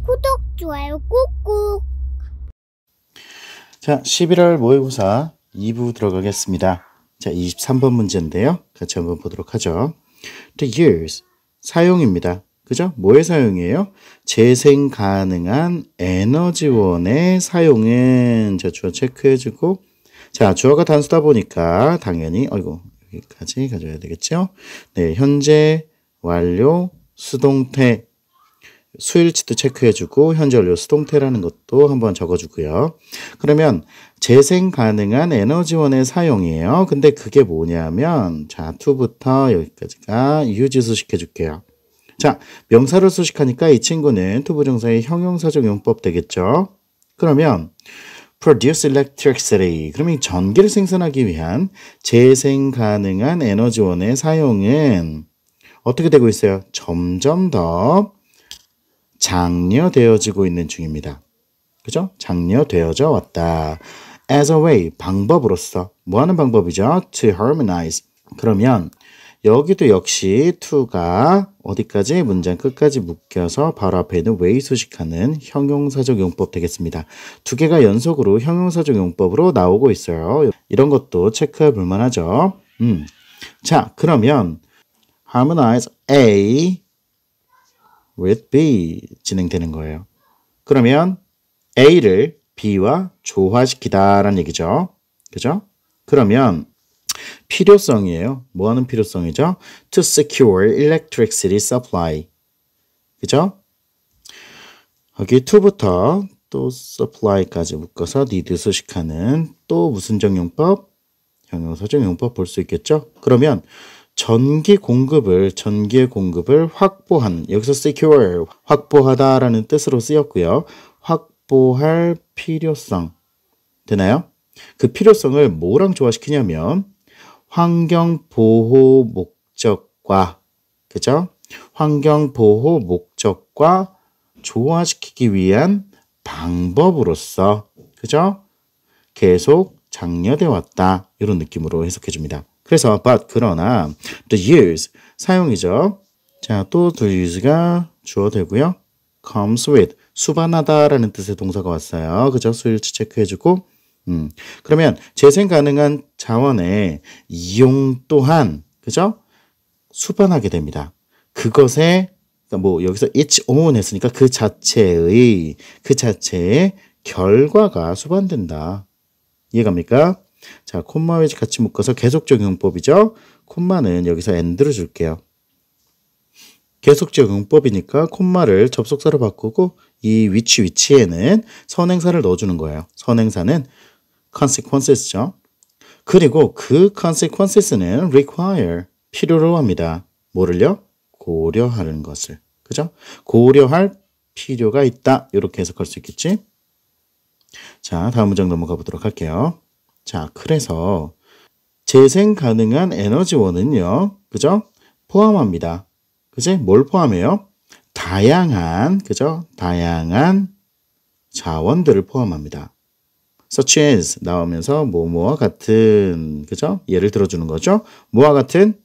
구독, 좋아요 꾹꾹. 자, 11월 모의고사 2부 들어가겠습니다. 자, 23번 문제인데요. 같이 한번 보도록 하죠. The use, 사용입니다. 그죠? 뭐의 사용이에요? 재생 가능한 에너지원의 사용은, 자, 주어 체크해주고, 자, 주어가 단수다 보니까 당연히, 여기까지 가져야 되겠죠? 네, 현재, 완료, 수동태, 수일치도 체크해주고 현재 완료 수동태라는 것도 한번 적어주고요. 그러면 재생 가능한 에너지원의 사용이에요. 근데 그게 뭐냐면 자, to부터 여기까지가 use 수식해줄게요. 자, 명사를 수식하니까 이 친구는 to 부정사의 형용사적 용법 되겠죠. 그러면 produce electricity, 그러면 이 전기를 생산하기 위한 재생 가능한 에너지원의 사용은 어떻게 되고 있어요? 점점 더 장려되어지고 있는 중입니다. 그죠? 장려되어져 왔다. As a way, 방법으로서. 뭐 하는 방법이죠? To harmonize. 그러면 여기도 역시 to가 어디까지? 문장 끝까지 묶여서 바로 앞에 있는 way 수식하는 형용사적 용법 되겠습니다. 두 개가 연속으로 형용사적 용법으로 나오고 있어요. 이런 것도 체크해 볼 만하죠. 자, 그러면 harmonize A with B 진행되는 거예요. 그러면 A를 B와 조화시키다 라는 얘기죠. 그죠? 그러면 필요성이에요. 뭐 하는 필요성이죠? To secure electricity supply. 그죠? 여기 to부터 또 supply까지 묶어서 need 수식하는 또 무슨적 용법? 형용사적 용법 볼 수 있겠죠? 그러면 전기의 공급을 확보한, 여기서 secure, 확보하다라는 뜻으로 쓰였고요. 확보할 필요성. 되나요? 그 필요성을 뭐랑 조화시키냐면 환경보호 목적과, 그죠? 환경보호 목적과 조화시키기 위한 방법으로서, 그죠? 계속 장려돼 왔다. 이런 느낌으로 해석해 줍니다. 그래서 but 그러나 the use 사용이죠. 자, 또 the use가 주어 되고요. comes with 수반하다라는 뜻의 동사가 왔어요. 그죠? 수일치 체크해주고 그러면 재생 가능한 자원의 이용 또한 그죠? 수반하게 됩니다. 그것에 뭐 여기서 its own 했으니까 그 자체의 결과가 수반된다. 이해갑니까? 자, 콤마 외지 같이 묶어서 계속적 용법이죠. 콤마는 여기서 and를 줄게요. 계속적 용법이니까 콤마를 접속사로 바꾸고 이 위치에는 선행사를 넣어주는 거예요. 선행사는 consequences죠. 그리고 그 consequences는 require, 필요로 합니다. 뭐를요? 고려하는 것을. 그죠? 고려할 필요가 있다. 이렇게 해석할 수 있겠지? 자, 다음 문장 넘어가 보도록 할게요. 자, 그래서 재생 가능한 에너지원은요, 그죠? 포함합니다. 그지? 뭘 포함해요? 다양한, 그죠? 다양한 자원들을 포함합니다. such as 나오면서 뭐뭐와 같은, 그죠? 예를 들어주는 거죠. 뭐와 같은?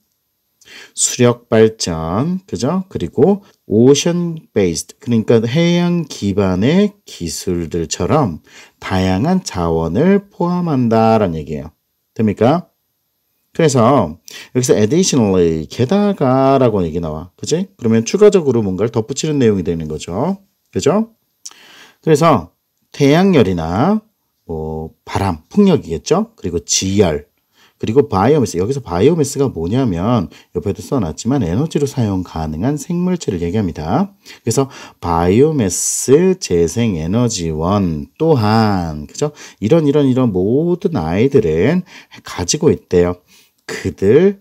수력 발전, 그죠? 그리고 ocean based, 그러니까 해양 기반의 기술들처럼 다양한 자원을 포함한다라는 얘기예요. 됩니까? 그래서 여기서 additionally, 게다가라고 얘기 나와. 그지? 그러면 추가적으로 뭔가를 덧붙이는 내용이 되는 거죠. 그죠? 그래서 태양열이나 뭐 바람, 풍력이겠죠? 그리고 지열, 그리고 바이오매스. 여기서 바이오매스가 뭐냐면 옆에도 써놨지만 에너지로 사용 가능한 생물체를 얘기합니다. 그래서 바이오매스 재생에너지원 또한 그죠? 이런 모든 아이들은 가지고 있대요. 그들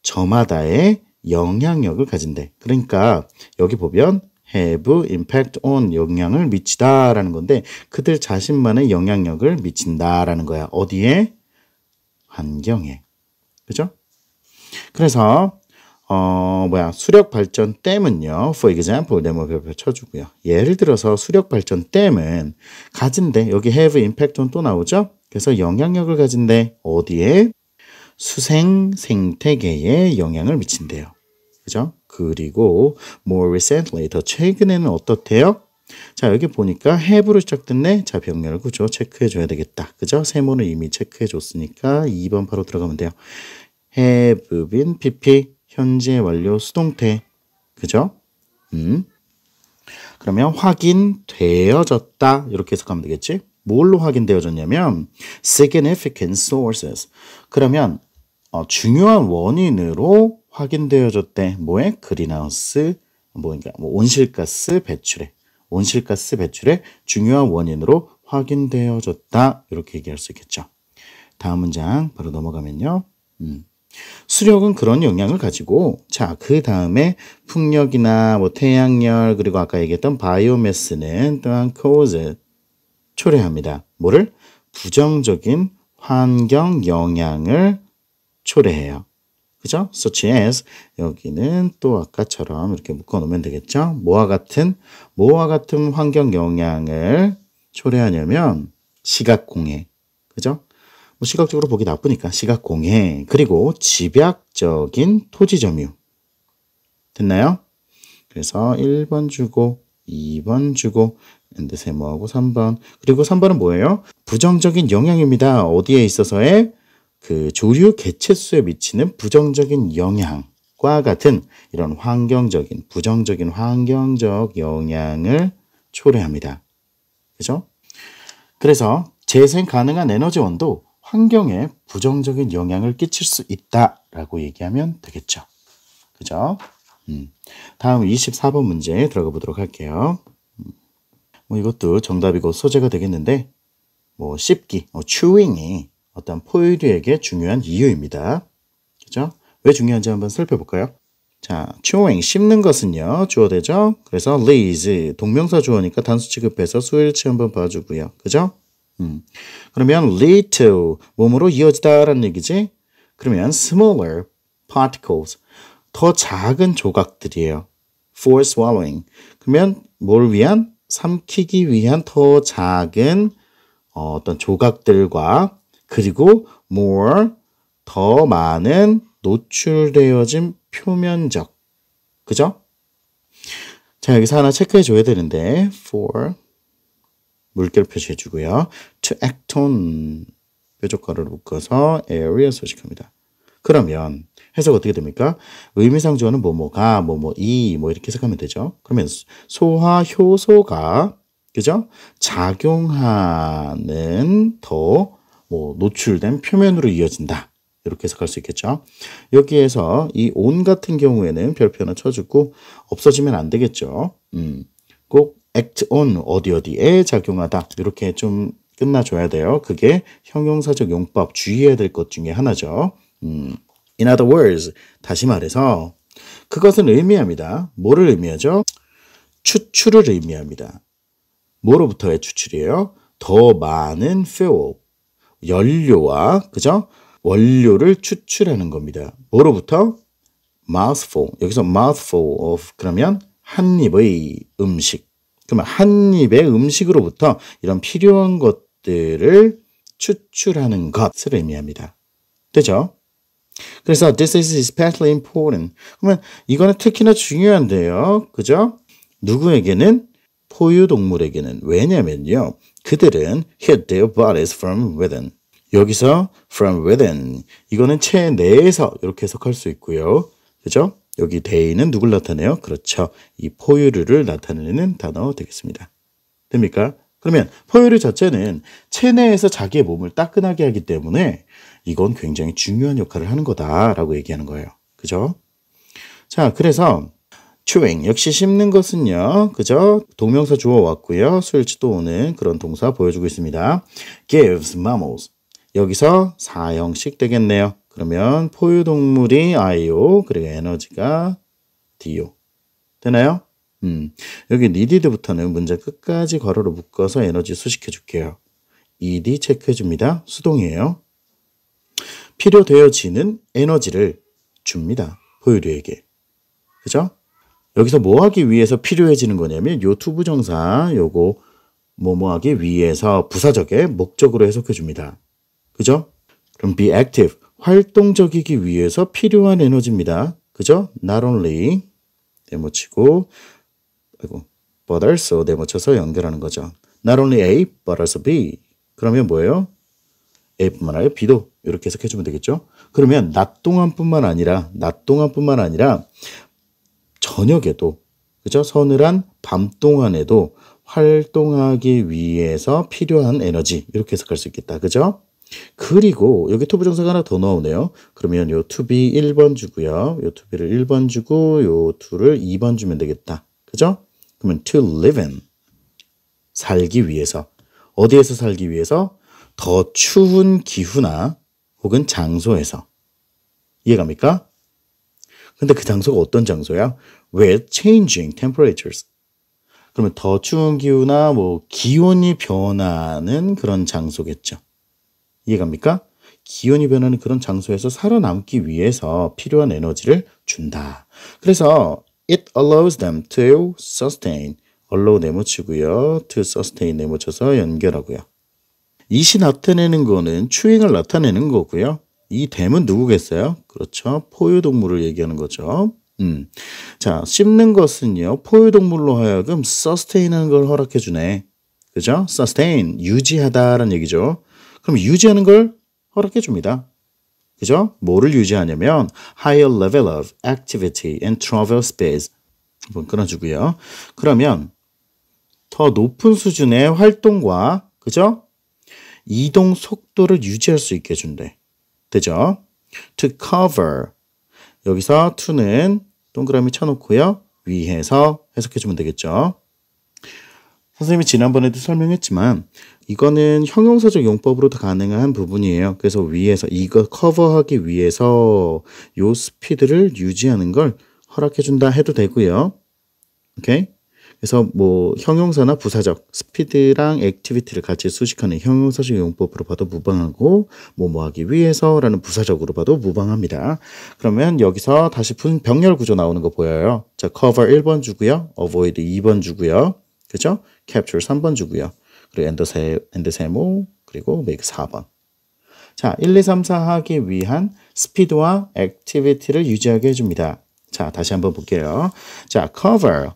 저마다의 영향력을 가진대. 그러니까 여기 보면 have impact on, 영향을 미치다라는 건데 그들 자신만의 영향력을 미친다라는 거야. 어디에? 환경에. 그죠? 그래서 수력 발전댐은요. For example, 네모 별표 쳐주고요. 예를 들어서 수력 발전댐은 가진대. 여기 have impact on 또 나오죠? 그래서 영향력을 가진대. 어디에? 수생 생태계에 영향을 미친대요. 그죠? 그리고 more recently, 더 최근에는 어떻대요? 자, 여기 보니까 have로 시작됐네. 자, 병렬 구조 체크해줘야 되겠다. 그죠? 세모는 이미 체크해줬으니까 2번 바로 들어가면 돼요. have been pp 현재 완료 수동태. 그죠? 그러면 확인되어졌다. 이렇게 해석하면 되겠지? 뭘로 확인되어졌냐면 significant sources. 그러면 중요한 원인으로 확인되어졌대. 뭐에? 그린하우스 그러니까 온실가스 배출에. 온실가스 배출의 중요한 원인으로 확인되어졌다. 이렇게 얘기할 수 있겠죠. 다음 문장 바로 넘어가면요. 수력은 그런 영향을 가지고 자, 그 다음에 풍력이나 뭐 태양열 그리고 아까 얘기했던 바이오매스는 또한 cause 초래합니다. 뭐를? 부정적인 환경 영향을 초래해요. 그죠? such as 여기는 또 아까처럼 이렇게 묶어 놓으면 되겠죠? 뭐와 같은 환경 영향을 초래하냐면 시각공해. 그죠? 뭐 시각적으로 보기 나쁘니까 시각공해. 그리고 집약적인 토지점유. 됐나요? 그래서 1번 주고 2번 주고 엔드 세모하고 3번. 그리고 3번은 뭐예요? 부정적인 영향입니다. 어디에 있어서의? 그 조류 개체수에 미치는 부정적인 영향과 같은 이런 부정적인 환경적 영향을 초래합니다. 그죠? 그래서 재생 가능한 에너지원도 환경에 부정적인 영향을 끼칠 수 있다라고 얘기하면 되겠죠. 그죠? 다음 24번 문제 들어가 보도록 할게요. 뭐 이것도 정답이고 소재가 되겠는데 뭐 씹기, chewing이 어떤 포유류에게 중요한 이유입니다. 그죠? 왜 중요한지 한번 살펴볼까요? 자, chewing, 씹는 것은요, 주어되죠? 그래서 leads, 동명사 주어니까 단수 취급해서 수일치 한번 봐주고요. 그죠? 그러면 lead to, 몸으로 이어지다라는 얘기지? 그러면 smaller particles, 더 작은 조각들이에요. for swallowing. 그러면 뭘 위한? 삼키기 위한 더 작은 어떤 조각들과 그리고 more, 더 많은 노출되어진 표면적. 그죠? 자, 여기서 하나 체크해 줘야 되는데 for 물결 표시해 주고요. to act on 뾰족가루를 묶어서 area 소식합니다. 그러면 해석 어떻게 됩니까? 의미상 주어는 뭐뭐가, 뭐뭐이, 뭐 이렇게 해석하면 되죠. 그러면 소화 효소가 그죠? 작용하는 더 노출된 표면으로 이어진다. 이렇게 해석할 수 있겠죠. 여기에서 이 on 같은 경우에는 별표 하나 쳐주고 없어지면 안 되겠죠. 꼭 act on 어디에 작용하다. 이렇게 좀 끝나줘야 돼요. 그게 형용사적 용법 주의해야 될 것 중에 하나죠. In other words, 다시 말해서 그것은 의미합니다. 뭐를 의미하죠? 추출을 의미합니다. 뭐로부터의 추출이에요? 더 많은 fuel, 연료와 그죠? 원료를 추출하는 겁니다. 뭐로부터? mouthful. 여기서 mouthful of 그러면 한 입의 음식. 그러면 한 입의 음식으로부터 이런 필요한 것들을 추출하는 것을 의미합니다. 되죠? 그래서 this is especially important. 그러면 이거는 특히나 중요한데요. 그죠? 누구에게는? 포유동물에게는. 왜냐면요. 그들은 hid their bodies from within. 여기서 from within. 이거는 체내에서 이렇게 해석할 수 있고요. 그죠? 여기 they는 누굴 나타내요? 그렇죠. 이 포유류를 나타내는 단어 되겠습니다. 됩니까? 그러면 포유류 자체는 체내에서 자기의 몸을 따끈하게 하기 때문에 이건 굉장히 중요한 역할을 하는 거다라고 얘기하는 거예요. 그죠? 자, 그래서 chewing 역시 씹는 것은요. 그죠? 동명사 주어 왔고요. 수일치 또 오는 그런 동사 보여주고 있습니다. gives mammals. 여기서 사형식 되겠네요. 그러면 포유동물이 I요. 그리고 에너지가 D요. 되나요? 여기 needed부터는 문제 끝까지 괄호로 묶어서 에너지 수식해 줄게요. ED 체크해 줍니다. 수동이에요. 필요되어지는 에너지를 줍니다. 포유류에게. 그죠? 여기서 뭐 하기 위해서 필요해지는 거냐면 요 투부정사 요거 뭐뭐 하기 위해서 부사적의 목적으로 해석해 줍니다. 그죠? 그럼 be active, 활동적이기 위해서 필요한 에너지입니다. 그죠? not only, 네모치고, but also 네 맞춰서 연결하는 거죠. Not only A, but also B. 그러면 뭐예요? A뿐만 아니라 B도 이렇게 해석해주면 되겠죠. 그러면 낮 동안뿐만 아니라 저녁에도 그죠? 서늘한 밤 동안에도 활동하기 위해서 필요한 에너지 이렇게 해석할 수 있겠다. 그죠? 그리고 여기 to 부정사가 하나 더 나오네요. 그러면 요 to be 1번 주고요. 요 to be를 1번 주고 요 to를 2번 주면 되겠다. 그죠? 그러면 to live in 살기 위해서 어디에서 살기 위해서? 더 추운 기후나 혹은 장소에서 이해갑니까? 근데 그 장소가 어떤 장소야? With changing temperatures. 그러면 더 추운 기후나 뭐 기온이 변하는 그런 장소겠죠. 이해갑니까? 기온이 변하는 그런 장소에서 살아남기 위해서 필요한 에너지를 준다. 그래서 it allows them to sustain. allow 네모치고요. to sustain 네모쳐서 연결하고요. it이 나타내는 거는 추행을 나타내는 거고요. 이 them은 누구겠어요? 그렇죠. 포유동물을 얘기하는 거죠. 자, 씹는 것은요. 포유동물로 하여금 sustain하는 걸 허락해 주네. 그죠? sustain, 유지하다라는 얘기죠. 그럼 유지하는 걸 허락해 줍니다. 그죠? 뭐를 유지하냐면 higher level of activity and travel space. 한번 끊어주고요. 그러면 더 높은 수준의 활동과 그죠? 이동 속도를 유지할 수 있게 해준대. 되죠? To cover. 여기서 to는 동그라미 쳐놓고요. 위에서 해석해주면 되겠죠. 선생님이 지난번에도 설명했지만 이거는 형용사적 용법으로도 가능한 부분이에요. 그래서 위에서 이거 커버하기 위해서 요 스피드를 유지하는 걸 허락해준다 해도 되고요. 오케이? 그래서 뭐 형용사나 부사적, 스피드랑 액티비티를 같이 수식하는 형용사적 용법으로 봐도 무방하고 뭐 하기 위해서라는 부사적으로 봐도 무방합니다. 그러면 여기서 다시 병렬 구조 나오는 거 보여요. 자, cover 1번 주고요. avoid 2번 주고요. 그죠? capture 3번 주고요. 그리고 end 세모 그리고 make 4번. 자, 1, 2, 3, 4 하기 위한 스피드와 액티비티를 유지하게 해줍니다. 자, 다시 한번 볼게요. 자, cover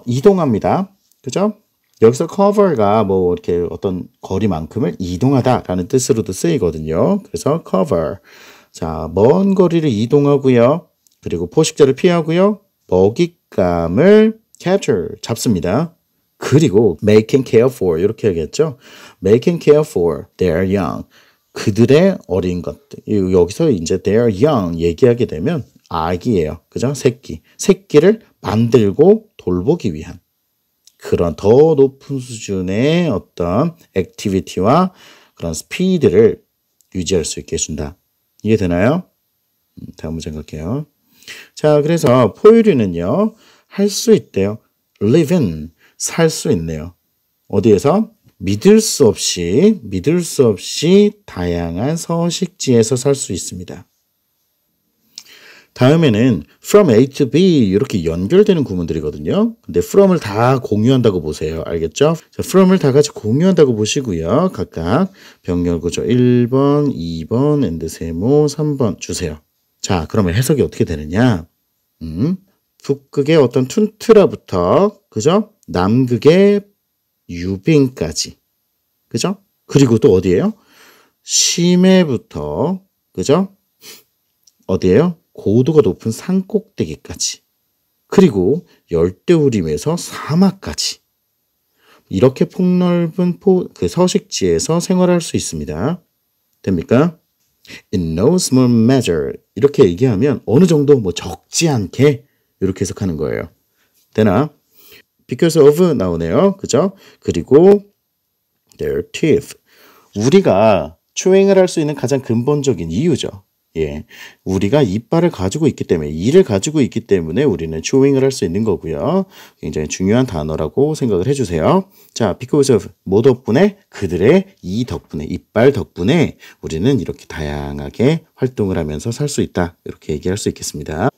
이동합니다. 그죠? 여기서 cover가 뭐 이렇게 어떤 거리만큼을 이동하다라는 뜻으로도 쓰이거든요. 그래서 cover. 자, 먼 거리를 이동하고요. 그리고 포식자를 피하고요. 먹잇감을 capture, 잡습니다. 그리고 make and care for 이렇게 얘기했죠. make and care for their young. 그들의 어린 것들. 여기서 이제 their young 얘기하게 되면 아기예요. 그죠? 새끼를 만들고 돌보기 위한 그런 더 높은 수준의 어떤 액티비티와 그런 스피드를 유지할 수 있게 해준다. 이해되나요? 다음 문제 갈게요. 자, 그래서 포유류는요. 할 수 있대요. live in, 살 수 있네요. 어디에서? 믿을 수 없이 다양한 서식지에서 살 수 있습니다. 다음에는 from A to B 이렇게 연결되는 구문들이거든요. 근데 from을 다 공유한다고 보세요. 알겠죠? 자, from을 다 같이 공유한다고 보시고요. 각각 병렬 구조 1번, 2번, and 세모 3번 주세요. 자, 그러면 해석이 어떻게 되느냐? 북극의 어떤 툰트라부터 그죠? 남극의 유빙까지 그죠? 그리고 또 어디예요? 심해부터 그죠? 어디예요? 고도가 높은 산 꼭대기까지 그리고 열대우림에서 사막까지 이렇게 폭넓은 그 서식지에서 생활할 수 있습니다. 됩니까? In no small measure 이렇게 얘기하면 어느 정도 뭐 적지 않게 이렇게 해석하는 거예요. 되나? Because of 나오네요. 그죠? 그리고 their teeth 우리가 추행을 할 수 있는 가장 근본적인 이유죠. 예, 우리가 이빨을 가지고 있기 때문에 이를 가지고 있기 때문에 우리는 chewing을 할 수 있는 거고요. 굉장히 중요한 단어라고 생각을 해주세요. 자, because of 뭐 덕분에 그들의 이 덕분에 이빨 덕분에 우리는 이렇게 다양하게 활동을 하면서 살 수 있다. 이렇게 얘기할 수 있겠습니다.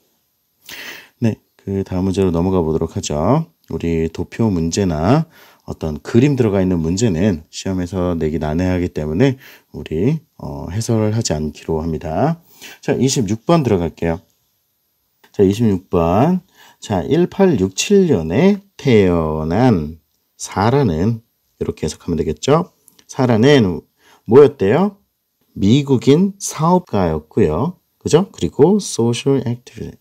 네, 그 다음 문제로 넘어가 보도록 하죠. 우리 도표 문제나 어떤 그림 들어가 있는 문제는 시험에서 내기 난해하기 때문에 우리 해설을 하지 않기로 합니다. 자, 26번 들어갈게요. 자, 26번. 자, 1867년에 태어난 사라는 이렇게 해석하면 되겠죠? 사라는 뭐였대요? 미국인 사업가였고요. 그죠? 그리고 social activist.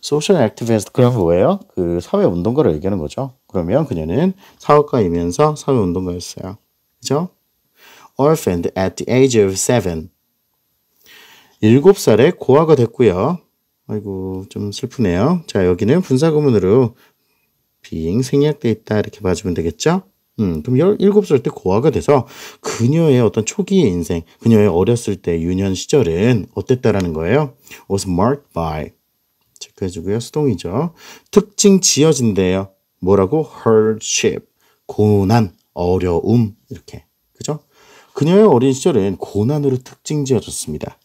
social activist 그럼 뭐예요? 그 사회 운동가를 얘기하는 거죠. 그러면 그녀는 사업가이면서 사회 운동가였어요. 그죠? orphaned at the age of 7. 7살에 고아가 됐고요. 아이고 좀 슬프네요. 자, 여기는 분사구문으로 being 생략돼 있다 이렇게 봐주면 되겠죠? 그럼 17살 때 고아가 돼서 그녀의 어떤 초기의 인생, 그녀의 어렸을 때 유년 시절은 어땠다라는 거예요? was marked by 체크해주고요. 수동이죠. 특징 지어진대요. 뭐라고? hardship, 고난, 어려움 이렇게. 그죠? 그녀의 어린 시절은 고난으로 특징 지어졌습니다.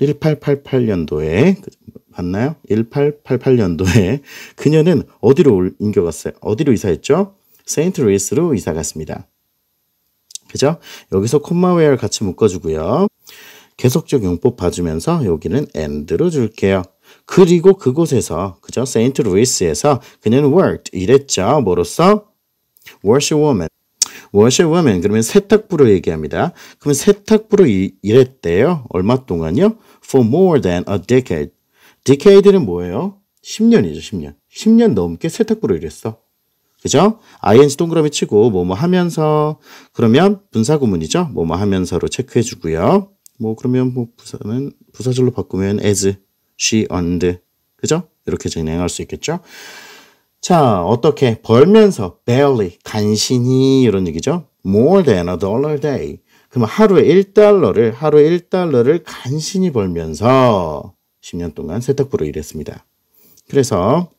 1888년도에 봤나요? 1888년도에 그녀는 어디로 옮겨갔어요? 어디로 이사했죠? 세인트루이스로 이사 갔습니다. 그죠? 여기서 콤마웨어를 같이 묶어주고요. 계속적 용법 봐주면서 여기는 and로 줄게요. 그리고 그곳에서 그죠? 세인트루이스에서 그녀는 worked 일했죠. 뭐로써? washerwoman. washerwoman 그러면 세탁부로 얘기합니다. 그러면 세탁부로 일했대요. 얼마 동안요? for more than a decade. decade는 뭐예요? 10년이죠. 10년. 10년 넘게 세탁부로 일했어. 그죠? ing 동그라미 치고 뭐뭐 하면서 그러면 분사구문이죠. 뭐뭐 하면서로 체크해 주고요. 뭐 그러면 뭐 부사는 부사절로 바꾸면 as, she earned. 그죠? 이렇게 진행할 수 있겠죠? 자, 어떻게 벌면서 barely 간신히 이런 얘기죠. more than a dollar a day. 그러면 하루에 1달러를 간신히 벌면서 10년 동안 세탁부로 일했습니다. 그래서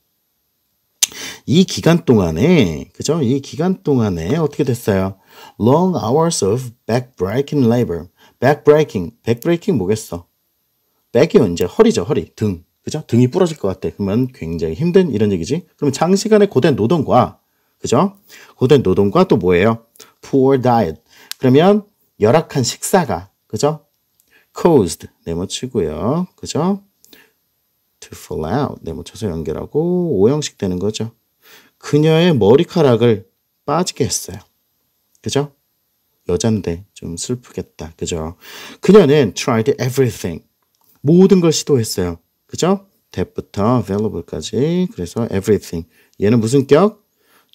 이 기간 동안에 그죠? 이 기간 동안에 어떻게 됐어요? long hours of backbreaking labor. backbreaking 뭐겠어? back이 이제 허리죠, 허리, 등. 그죠? 등이 부러질 것 같아. 그러면 굉장히 힘든 이런 얘기지. 그러면 장시간의 고된 노동과 그죠? 고된 노동과 또 뭐예요? poor diet. 그러면 열악한 식사가 그죠? caused 네모치고요. 그죠? to fall out 네모쳐서 연결하고 오형식 되는 거죠. 그녀의 머리카락을 빠지게 했어요. 그죠? 여잔데 좀 슬프겠다. 그죠? 그녀는 tried everything. 모든 걸 시도했어요. 그죠? that부터 available까지. 그래서 everything. 얘는 무슨 격?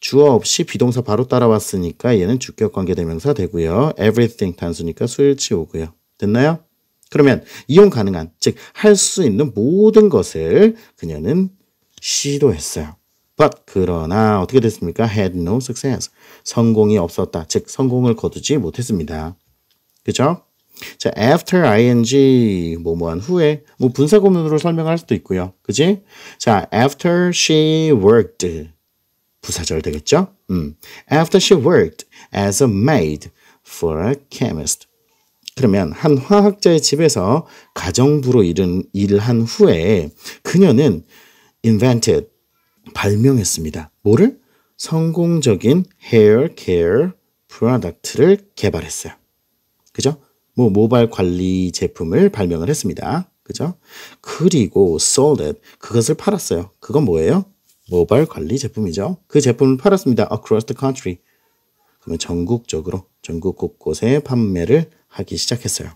주어 없이 비동사 바로 따라왔으니까 얘는 주격 관계대명사 되고요. everything 단수니까 수일치 오고요. 됐나요? 그러면 이용 가능한, 즉 할 수 있는 모든 것을 그녀는 시도했어요. But 그러나 어떻게 됐습니까? had no success. 성공이 없었다. 즉 성공을 거두지 못했습니다. 그죠? 자, after ing 뭐뭐한 후에 뭐 분사구문으로 설명할 수도 있고요. 그지? 자, after she worked 부사절 되겠죠? After she worked as a maid for a chemist. 그러면 한 화학자의 집에서 가정부로 일한 후에 그녀는 invented 발명했습니다. 뭐를? 성공적인 hair care product를 개발했어요. 그죠? 뭐 모발 관리 제품을 발명을 했습니다. 그죠? 그리고 sold it 그것을 팔았어요. 그건 뭐예요? 모발 관리 제품이죠. 그 제품을 팔았습니다. across the country. 그러면 전국적으로 전국 곳곳에 판매를 하기 시작했어요.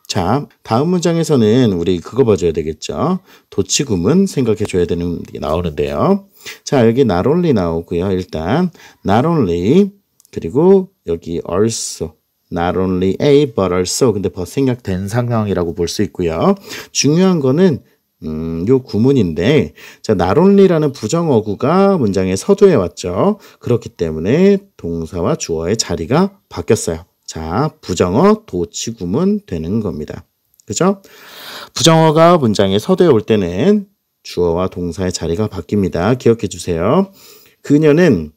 자, 다음 문장에서는 우리 그거 봐줘야 되겠죠. 도치구문 생각해 줘야 되는 게 나오는데요. 자, 여기 not only 나오고요. 일단 not only 그리고 여기 also not only A but also 근데 벌써 생략된 상황이라고 볼 수 있고요. 중요한 거는 요 구문인데 자, not only라는 부정어구가 문장의 서두에 왔죠. 그렇기 때문에 동사와 주어의 자리가 바뀌었어요. 자, 부정어 도치구문 되는 겁니다. 그죠? 부정어가 문장의 서두에 올 때는 주어와 동사의 자리가 바뀝니다. 기억해 주세요. 그녀는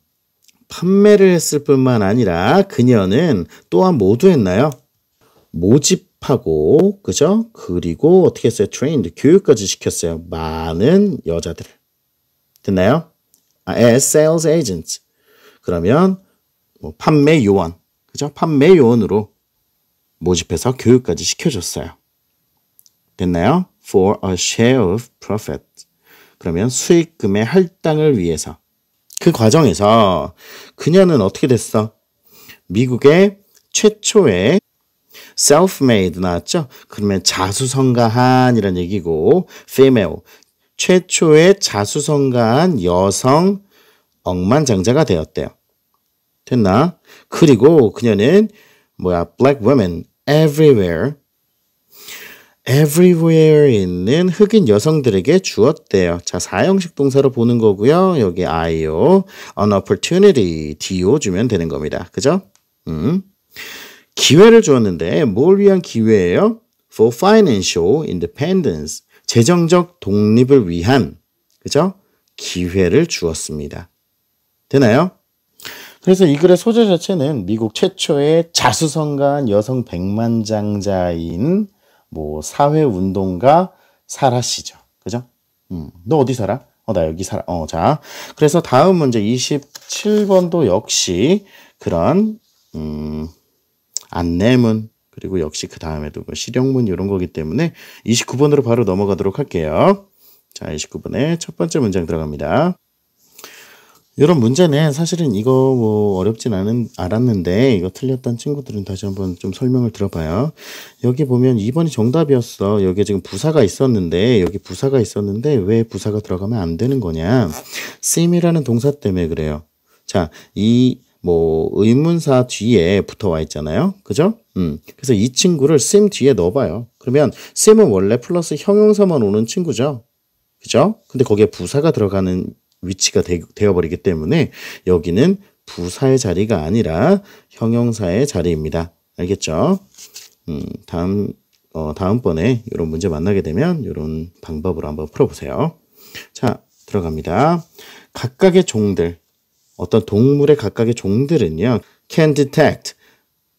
판매를 했을 뿐만 아니라 그녀는 또한 모두 했나요? 모집하고 그죠? 그리고 어떻게 했어요? trained 교육까지 시켰어요. 많은 여자들을. 됐나요? as sales agents. 그러면 뭐 판매 요원. 그죠? 판매 요원으로 모집해서 교육까지 시켜줬어요. 됐나요? for a share of profit. 그러면 수익금의 할당을 위해서. 그 과정에서 그녀는 어떻게 됐어? 미국의 최초의 self-made 나왔죠? 그러면 자수성가한이란 얘기고 female, 최초의 자수성가한 여성 억만장자가 되었대요. 됐나? 그리고 그녀는 black women everywhere everywhere에 있는 흑인 여성들에게 주었대요. 자, 사형식 동사로 보는 거고요. 여기 I요. an opportunity, do 주면 되는 겁니다. 그죠? 기회를 주었는데 뭘 위한 기회예요? for financial independence, 재정적 독립을 위한, 그죠? 기회를 주었습니다. 되나요? 그래서 이 글의 소재 자체는 미국 최초의 자수성가한 여성 백만장자인 사회운동가 사라 씨죠. 그죠? 너 어디 살아? 나 여기 살아. 자. 그래서 다음 문제 27번도 역시 그런, 안내문, 그리고 역시 그 다음에도 실용문 이런 거기 때문에 29번으로 바로 넘어가도록 할게요. 자, 29번에 첫 번째 문장 들어갑니다. 이런 문제는 사실은 이거 어렵진 않았는데 이거 틀렸던 친구들은 다시 한번 좀 설명을 들어봐요. 여기 보면 2번이 정답이었어. 여기 지금 부사가 있었는데 왜 부사가 들어가면 안 되는 거냐? seem이라는 동사 때문에 그래요. 자, 이 의문사 뒤에 붙어 와 있잖아요. 그죠? 그래서 이 친구를 seem 뒤에 넣어봐요. 그러면 seem은 원래 플러스 형용사만 오는 친구죠. 그죠? 근데 거기에 부사가 들어가는 위치가 되어버리기 때문에 여기는 부사의 자리가 아니라 형용사의 자리입니다. 알겠죠? 다음번에 이런 문제 만나게 되면 이런 방법으로 한번 풀어보세요. 자, 들어갑니다. 각각의 종들, 어떤 동물의 각각의 종들은요, can detect,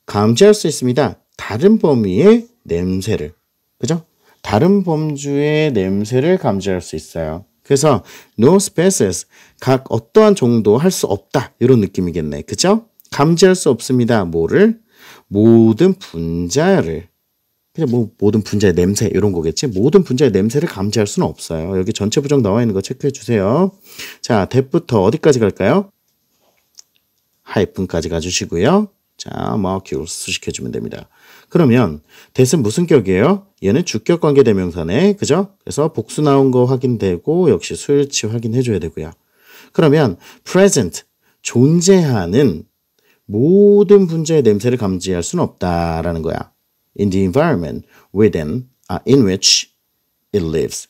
감지할 수 있습니다. 다른 범위의 냄새를. 그죠? 다른 범주의 냄새를 감지할 수 있어요. 그래서 no species, 각 어떠한 정도 할 수 없다. 이런 느낌이겠네. 그죠? 감지할 수 없습니다. 뭐를? 모든 분자를. 그냥 모든 분자의 냄새 이런 거겠지. 모든 분자의 냄새를 감지할 수는 없어요. 여기 전체 부정 나와 있는 거 체크해 주세요. 자, that부터 어디까지 갈까요? 하이픈까지 가주시고요. 자, molecule 수식해 주면 됩니다. 그러면 that은 무슨 격이에요? 얘는 주격 관계 대명사네. 그죠? 그래서 복수 나온 거 확인되고 역시 수일치 확인해 줘야 되고요. 그러면 present, 존재하는 모든 분자의 냄새를 감지할 수는 없다라는 거야. In the environment in which it lives.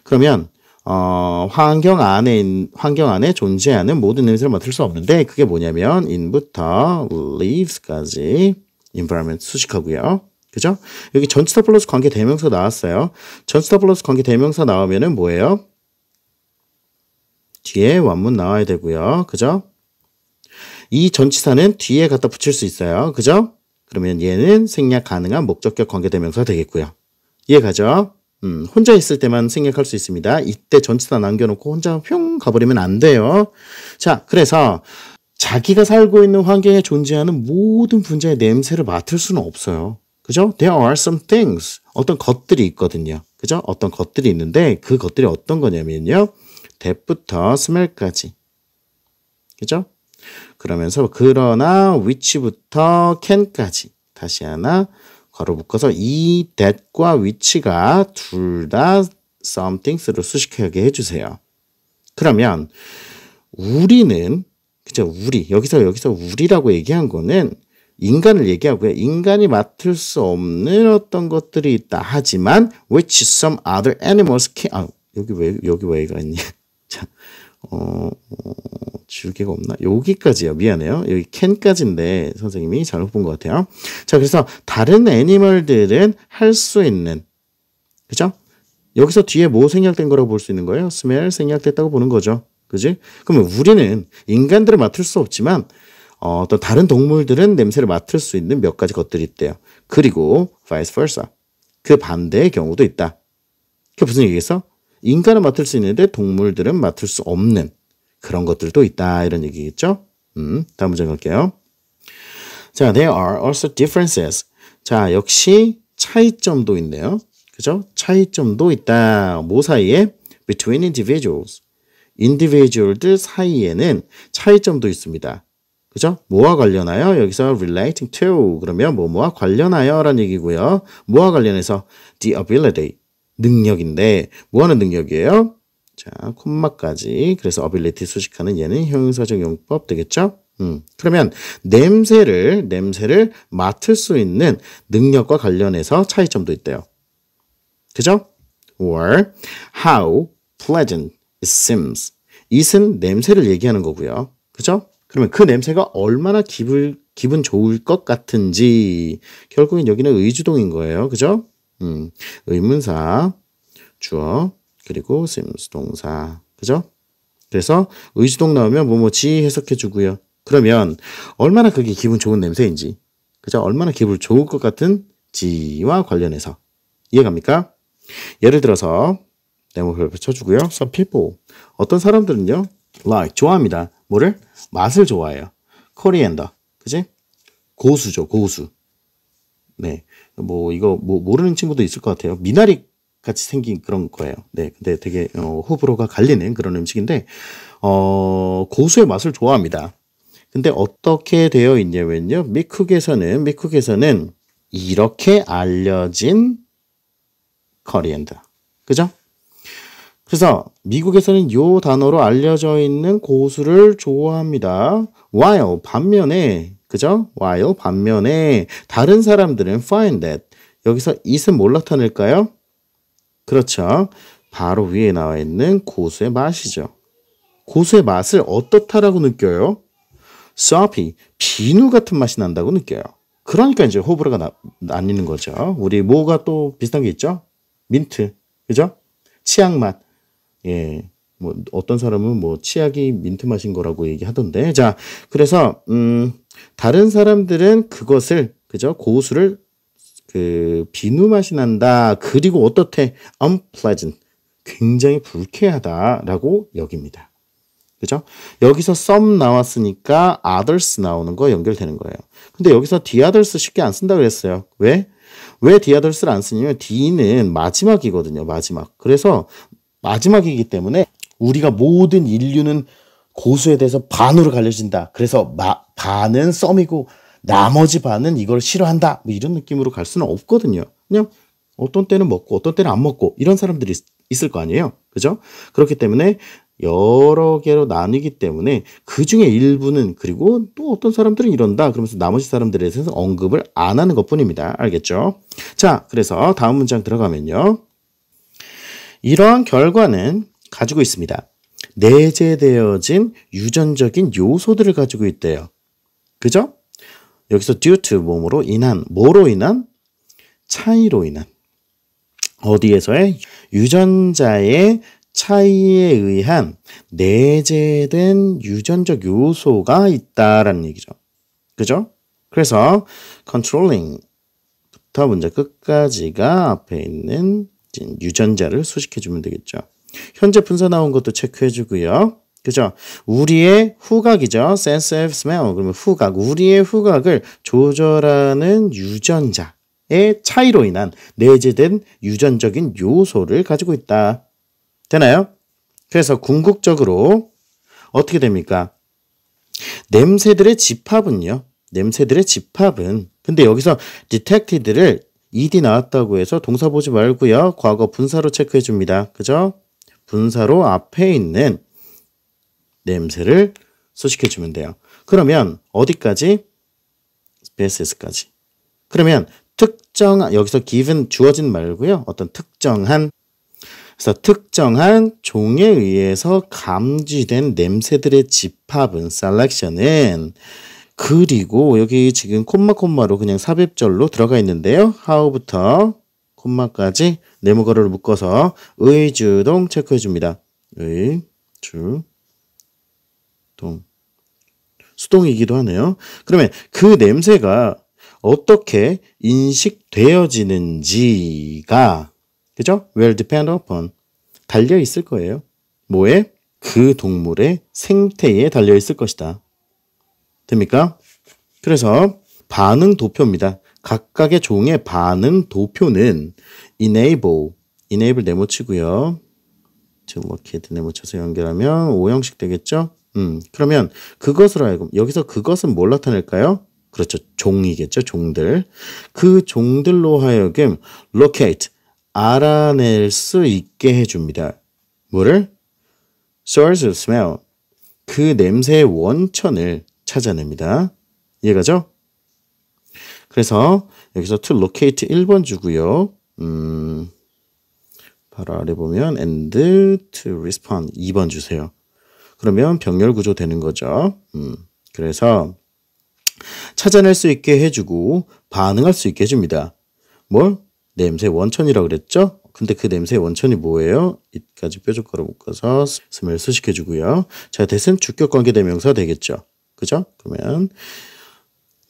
그러면 환경 안에 존재하는 모든 냄새를 맡을 수 없는데 그게 뭐냐면 in부터 lives까지 environment 수식하고요. 그죠? 여기 전치사 플러스 관계 대명사 나왔어요. 전치사 플러스 관계 대명사 나오면은 뭐예요? 뒤에 원문 나와야 되고요. 그죠? 이 전치사는 뒤에 갖다 붙일 수 있어요. 그죠? 그러면 얘는 생략 가능한 목적격 관계 대명사가 되겠고요. 이해가죠? 혼자 있을 때만 생략할 수 있습니다. 이때 전치사 남겨놓고 혼자 뿅 가버리면 안 돼요. 자, 그래서 자기가 살고 있는 환경에 존재하는 모든 분자의 냄새를 맡을 수는 없어요. 그죠? There are some things. 어떤 것들이 있거든요. 그죠? 어떤 것들이 있는데 그 것들이 어떤 거냐면요. that부터 smell까지. 그죠? 그러면서 그러나 which부터 can까지. 다시 하나 괄호 묶어서 이 that과 which가 둘 다 somethings로 수식하게 해주세요. 그러면 우리는 그죠? 여기서 우리라고 얘기한 거는 인간을 얘기하고요. 인간이 맡을 수 없는 어떤 것들이 있다. 하지만 which some other animals can. 여기 왜 가 있니? 자, 줄기가 없나? 여기까지요. 미안해요. 여기 can까지인데 선생님이 잘못 본 것 같아요. 자, 그래서 다른 애니멀들은 할 수 있는, 그죠? 여기서 뒤에 뭐 생략된 거라고 볼 수 있는 거예요? smell 생략됐다고 보는 거죠. 그지? 그러면 우리는 인간들은 맡을 수 없지만 또 다른 동물들은 냄새를 맡을 수 있는 몇 가지 것들이 있대요. 그리고 vice versa. 그 반대의 경우도 있다. 그게 무슨 얘기겠어? 인간은 맡을 수 있는데 동물들은 맡을 수 없는 그런 것들도 있다. 이런 얘기겠죠? 다음 문제 갈게요. 자, there are also differences. 자, 역시 차이점도 있네요. 그죠? 차이점도 있다. 뭐 사이에? between individuals. individual들 사이에는 차이점도 있습니다. 그죠? 뭐와 관련하여? 여기서 relating to 그러면 뭐뭐와 관련하여 라는 얘기고요. 뭐와 관련해서? the ability 능력인데 뭐 하는 능력이에요? 자, 콤마까지. 그래서 ability 수식하는 얘는 형용사적 용법 되겠죠? 그러면 냄새를 맡을 수 있는 능력과 관련해서 차이점도 있대요. 그죠? or how pleasant it seems. it은 냄새를 얘기하는 거고요. 그죠? 그러면 그 냄새가 얼마나 기분 좋을 것 같은지 결국엔 여기는 의주동인 거예요. 그죠? 의문사, 주어, 그리고 seems 동사. 그죠? 그래서 의주동 나오면 뭐뭐지 해석해 주고요. 그러면 얼마나 그게 기분 좋은 냄새인지, 그죠? 얼마나 기분 좋을 것 같은 지와 관련해서 이해갑니까? 예를 들어서 네모별 쳐주고요. Some people 어떤 사람들은요, like 좋아합니다. 뭐를? 맛을 좋아해요. coriander, 그지? 고수죠, 고수. 네, 뭐 이거 뭐 모르는 친구도 있을 것 같아요. 미나리 같이 생긴 그런 거예요. 네, 근데 되게 호불호가 갈리는 그런 음식인데 고수의 맛을 좋아합니다. 근데 어떻게 되어 있냐면요, 미국에서는 이렇게 알려진 coriander, 그죠? 그래서 미국에서는 요 단어로 알려져 있는 고수를 좋아합니다. while 반면에, 그죠? while 반면에 다른 사람들은 find that. 여기서 it은 뭘 나타낼까요? 그렇죠. 바로 위에 나와 있는 고수의 맛이죠. 고수의 맛을 어떻다라고 느껴요? soapy, 비누 같은 맛이 난다고 느껴요. 그러니까 이제 호불호가 나뉘는 거죠. 우리 뭐가 또 비슷한 게 있죠? 민트, 그죠? 치약 맛. 예, 뭐 어떤 사람은 뭐 치약이 민트 맛인 거라고 얘기하던데. 자, 그래서 다른 사람들은 그것을, 그죠? 고수를 그 비누 맛이 난다. 그리고 어떻대? unpleasant, 굉장히 불쾌하다라고 여깁니다. 그죠? 여기서 some 나왔으니까 others 나오는 거 연결되는 거예요. 근데 여기서 the others 쉽게 안 쓴다 그랬어요. 왜 the others를 안 쓰냐면 D는 마지막이거든요. 마지막. 그래서 마지막이기 때문에 우리가 모든 인류는 고수에 대해서 반으로 갈려진다. 그래서 반은 썸이고 나머지 반은 이걸 싫어한다. 뭐 이런 느낌으로 갈 수는 없거든요. 그냥 어떤 때는 먹고 어떤 때는 안 먹고 이런 사람들이 있을 거 아니에요. 그죠? 그렇기 때문에 여러 개로 나뉘기 때문에 그 중에 일부는, 그리고 또 어떤 사람들은 이런다 그러면서 나머지 사람들에 대해서 언급을 안 하는 것 뿐입니다. 알겠죠? 자, 그래서 다음 문장 들어가면요, 이러한 결과는 가지고 있습니다. 내재되어진 유전적인 요소들을 가지고 있대요. 그죠? 여기서 due to 뭐로 인한, 뭐로 인한? 차이로 인한. 어디에서의? 유전자의 차이에 의한 내재된 유전적 요소가 있다라는 얘기죠. 그죠? 그래서 controlling부터 문제 끝까지가 앞에 있는 유전자를 수식해주면 되겠죠. 현재 분사 나온 것도 체크해주고요. 그죠? 우리의 후각이죠. sense of smell. 그러면 후각. 우리의 후각을 조절하는 유전자의 차이로 인한 내재된 유전적인 요소를 가지고 있다. 되나요? 그래서 궁극적으로 어떻게 됩니까? 냄새들의 집합은요. 근데 여기서 detected를 ed 나왔다고 해서 동사 보지 말고요. 과거 분사로 체크해 줍니다. 그죠? 분사로 앞에 있는 냄새를 수식해 주면 돼요. 그러면 어디까지? SPSS까지. 그러면 특정한, 여기서 given 주어진 말고요. 어떤 특정한, 그래서 특정한 종에 의해서 감지된 냄새들의 집합은, selection은, 그리고 여기 지금 콤마로 그냥 삽입절로 들어가 있는데요. how부터 콤마까지 네모가루를 묶어서 의주동 체크해 줍니다. 의주동. 수동이기도 하네요. 그러면 그 냄새가 어떻게 인식되어지는지가, 그죠? will depend upon, 달려 있을 거예요. 뭐에? 그 동물의 생태에 달려 있을 것이다. 됩니까? 그래서 반응 도표입니다. 각각의 종의 반응 도표는 enable 네모 치고요. to locate에 묻혀서 연결하면 오형식 되겠죠? 그러면 그것으로 하여금 여기서 그것은 뭘 나타낼까요? 그렇죠. 종이겠죠. 종들. 그 종들로 하여금 locate 알아낼 수 있게 해줍니다. 뭐를? source of smell. 그 냄새의 원천을 찾아냅니다. 이해가죠? 그래서 여기서 to locate 1번 주고요. 바로 아래 보면 and to respond 2번 주세요. 그러면 병렬 구조 되는 거죠. 그래서 찾아낼 수 있게 해주고 반응할 수 있게 해줍니다. 뭘? 냄새 원천이라고 그랬죠? 근데 그 냄새의 원천이 뭐예요? 이까지 뾰족가로 묶어서 스멜 수식해주고요. 자, that은 주격관계대명사 되겠죠? 그죠? 그러면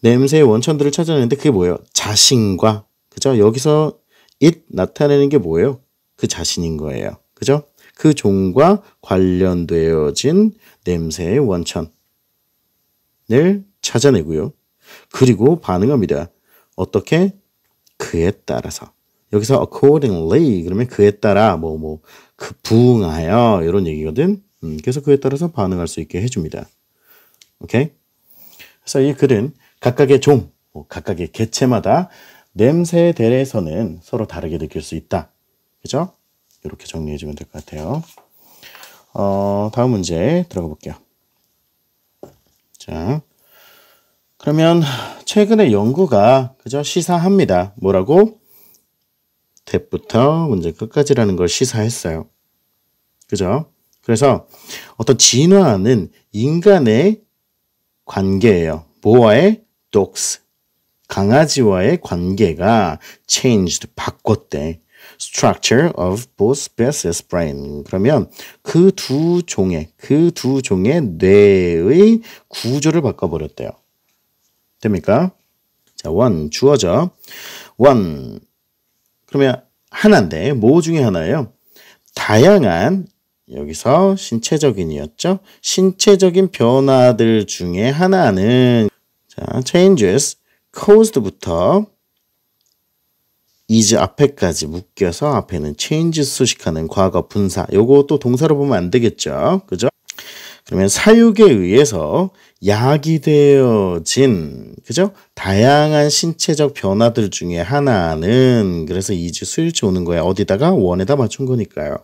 냄새의 원천들을 찾아내는데 그게 뭐예요? 자신과, 그죠? 여기서 it 나타내는 게 뭐예요? 그 자신인 거예요. 그죠? 그 종과 관련되어진 냄새의 원천을 찾아내고요. 그리고 반응합니다. 어떻게? 그에 따라서. 여기서 accordingly 그러면 그에 따라 그 부응하여 이런 얘기거든. 그래서 그에 따라서 반응할 수 있게 해줍니다. 오케이? 그래서 이 글은 각각의 종, 각각의 개체마다 냄새에 대해서는 서로 다르게 느낄 수 있다. 그죠? 이렇게 정리해주면 될 것 같아요. 다음 문제 들어가 볼게요. 자, 그러면 최근에 연구가 그죠? 시사합니다. 뭐라고? 대부터 문제 끝까지라는 걸 시사했어요. 그죠? 그래서 어떤 진화는 인간의 관계예요. 뭐와의? dogs. 강아지와의 관계가 changed, 바꿨대. structure of both species brain. 그러면 그 두 종의 뇌의 구조를 바꿔버렸대요. 됩니까? 자, one 주어져. one 그러면 하나인데 뭐 중에 하나예요? 다양한 여기서 신체적인이었죠. 신체적인 변화들 중에 하나는 자, changes caused부터 is 앞에까지 묶여서 앞에는 change 수식하는 과거 분사. 요거 또 동사로 보면 안 되겠죠. 그죠? 그러면 사육에 의해서 야기되어진 그죠? 다양한 신체적 변화들 중에 하나는 그래서 is 수일치 오는 거야. 어디다가? 원에다 맞춘 거니까요.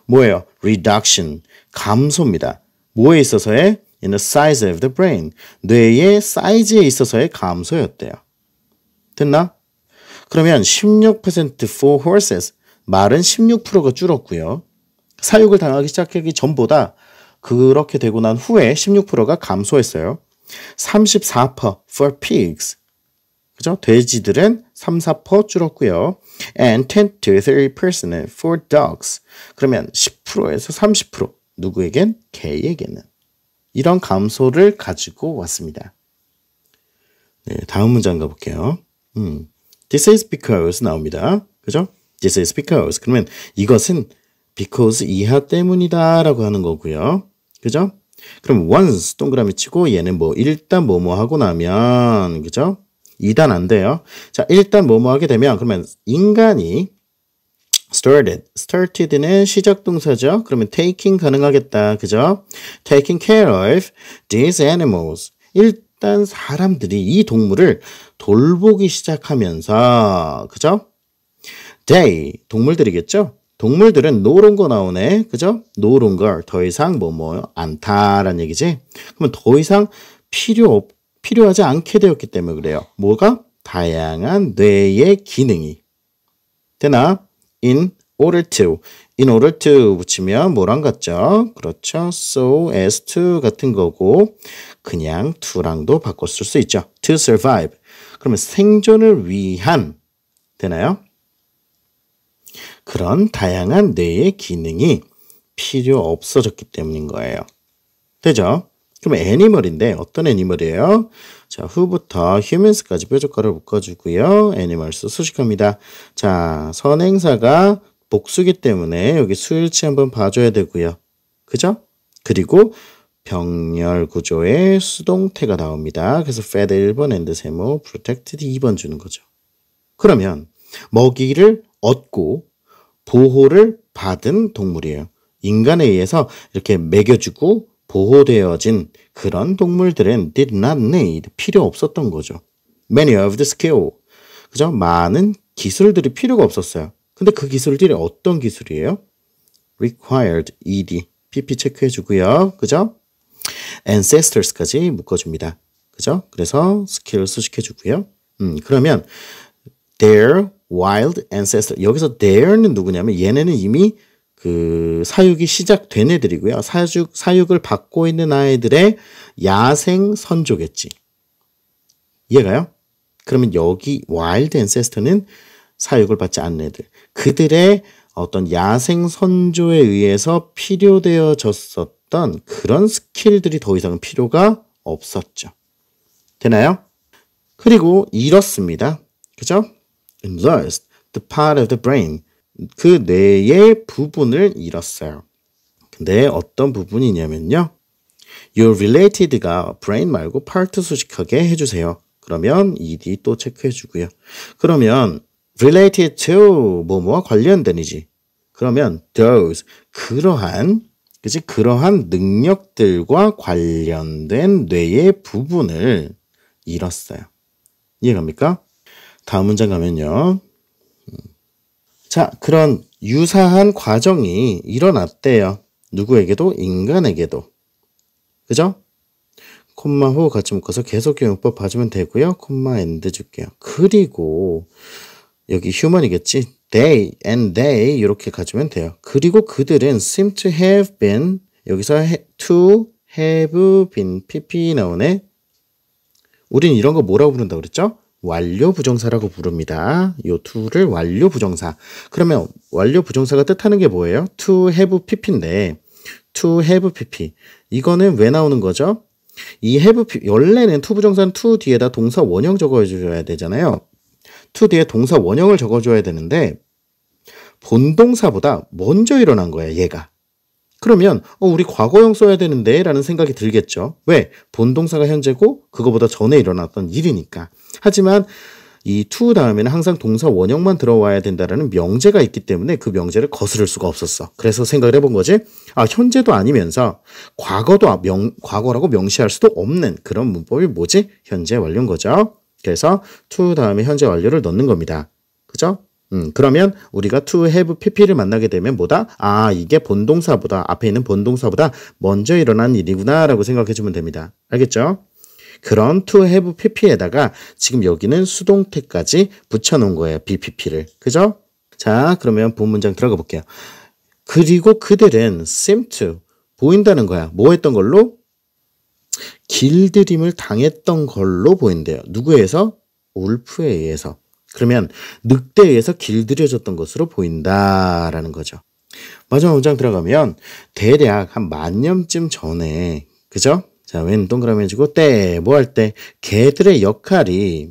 뭐예요? reduction 감소입니다. 뭐에 있어서의? in the size of the brain 뇌의 사이즈에 있어서의 감소였대요. 됐나? 그러면 16% for horses 말은 16%가 줄었고요. 사육을 당하기 시작하기 전보다 그렇게 되고 난 후에 16%가 감소했어요. 34% for pigs. 그죠? 돼지들은 3~4% 줄었고요. And 10-30% for dogs. 그러면 10%에서 30% 누구에겐? 개에게는. 이런 감소를 가지고 왔습니다. 네, 다음 문장 가볼게요. This is because 나옵니다. 그죠? This is because. 그러면 이것은 because 이하 때문이다 라고 하는 거고요. 그죠? 그럼 once 동그라미 치고 얘는 일단 뭐뭐 하고 나면 그죠? 2단 안 돼요. 자, 일단 뭐뭐 하게 되면 그러면 인간이 started는 시작 동사죠. 그러면 taking 가능하겠다. 그죠? taking care of these animals. 일단 사람들이 이 동물을 돌보기 시작하면서 그죠? they 동물들이겠죠? 동물들은 no longer 나오네. 그죠? no longer 더 이상 않다라는 얘기지. 그러면 더 이상 필요하지 않게 되었기 때문에 그래요. 뭐가? 다양한 뇌의 기능이. 되나? in order to 붙이면 뭐랑 같죠? 그렇죠. so as to 같은 거고 그냥 to랑도 바꿨을 수 있죠. to survive. 그러면 생존을 위한 되나요? 그런 다양한 뇌의 기능이 필요 없어졌기 때문인 거예요. 되죠? 그럼 애니멀인데 어떤 애니멀이에요? 자, who부터 humans까지 뾰족가를 묶어주고요. animals 수식합니다. 자, 선행사가 복수기 때문에 여기 수일치 한번 봐줘야 되고요. 그죠? 그리고 병렬 구조의 수동태가 나옵니다. 그래서 fed 1번 and 세모, protected 2번 주는 거죠. 그러면 먹이를 얻고 보호를 받은 동물이에요. 인간에 의해서 이렇게 먹여주고 보호되어진 그런 동물들은 did not need, 필요 없었던 거죠. Many of the skill, 그죠? 많은 기술들이 필요가 없었어요. 근데 그 기술들이 어떤 기술이에요? required, ed, pp 체크해 주고요. 그죠? ancestors까지 묶어줍니다. 그죠? 그래서 스킬을 수식해 주고요. 그러면 their wild ancestor, 여기서 their는 누구냐면 얘네는 이미 그 사육이 시작된 애들이고요. 사육을 받고 있는 아이들의 야생 선조겠지. 이해가요? 그러면 여기 wild ancestor는 사육을 받지 않는 애들. 그들의 어떤 야생 선조에 의해서 필요되어졌었던 그런 스킬들이 더 이상 필요가 없었죠. 되나요? 그리고 잃었습니다. 그죠? lost the part of the brain. 그 뇌의 부분을 잃었어요. 근데 어떤 부분이냐면요. your related가 brain 말고 part 수식하게 해주세요. 그러면 ed 또 체크해 주고요. 그러면 related to 뭐뭐와 관련된이지. 그러면 those, 그러한 능력들과 관련된 뇌의 부분을 잃었어요. 이해갑니까? 다음 문장 가면요. 자, 그런 유사한 과정이 일어났대요. 누구에게도? 인간에게도. 그죠? 콤마 후 같이 묶어서 계속형 용법 봐주면 되고요. 콤마 엔드 줄게요. 그리고 여기 휴먼이겠지? they and they 이렇게 가주면 돼요. 그리고 그들은 seem to have been, 여기서 to have been pp 나오네. 우린 이런 거 뭐라고 부른다고 그랬죠? 완료 부정사라고 부릅니다. 요 to를 완료 부정사. 그러면 완료 부정사가 뜻하는 게 뭐예요? to have pp인데 to have pp. 이거는 왜 나오는 거죠? 이 have pp, 원래는 to 부정사는 to 뒤에다 동사 원형 적어줘야 되잖아요. to 뒤에 동사 원형을 적어줘야 되는데 본동사보다 먼저 일어난 거예요, 얘가. 그러면 우리 과거형 써야 되는데 라는 생각이 들겠죠. 왜? 본동사가 현재고 그거보다 전에 일어났던 일이니까. 하지만 이 to 다음에는 항상 동사 원형만 들어와야 된다라는 명제가 있기 때문에 그 명제를 거스를 수가 없었어. 그래서 생각을 해본 거지. 현재도 아니면서 과거라고 명시할 수도 없는 그런 문법이 뭐지? 현재 완료인 거죠. 그래서 to 다음에 현재 완료를 넣는 겁니다. 그죠? 그러면 우리가 to have pp를 만나게 되면 뭐다? 이게 본동사보다, 앞에 있는 본동사보다 먼저 일어난 일이구나 라고 생각해 주면 됩니다. 알겠죠? 그런 to have pp에다가 지금 여기는 수동태까지 붙여놓은 거예요. bpp를. 그죠? 자, 그러면 본 문장 들어가 볼게요. 그리고 그들은 seem to, 보인다는 거야. 뭐 했던 걸로? 길들임을 당했던 걸로 보인대요. 누구에 의해서? 울프에 의해서. 그러면 늑대에 의해서 길들여졌던 것으로 보인다라는 거죠. 마지막 문장 들어가면 대략 한 10,000년쯤 전에, 그죠? 자, 왼 동그라미 해주고 때, 뭐 할 때? 걔들의 역할이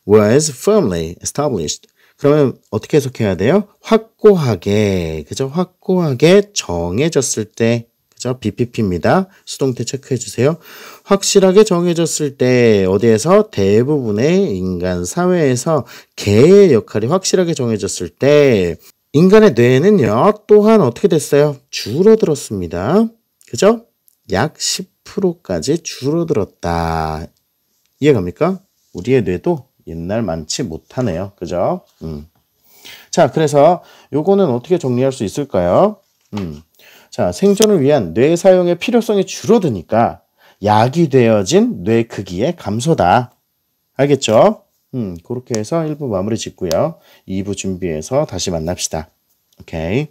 was firmly established. 그러면 어떻게 해석해야 돼요? 확고하게, 그죠? 확고하게 정해졌을 때, 그죠? BPP입니다. 수동태 체크해 주세요. 확실하게 정해졌을 때 어디에서? 대부분의 인간 사회에서 개의 역할이 확실하게 정해졌을 때 인간의 뇌는요 또한 어떻게 됐어요? 줄어들었습니다. 그죠? 약 10%까지 줄어들었다. 이해갑니까? 우리의 뇌도 옛날 많지 못하네요. 그죠? 자, 그래서 요거는 어떻게 정리할 수 있을까요? 자, 생존을 위한 뇌 사용의 필요성이 줄어드니까 약이 되어진 뇌 크기의 감소다. 알겠죠? 그렇게 해서 1부 마무리 짓고요. 2부 준비해서 다시 만납시다. 오케이.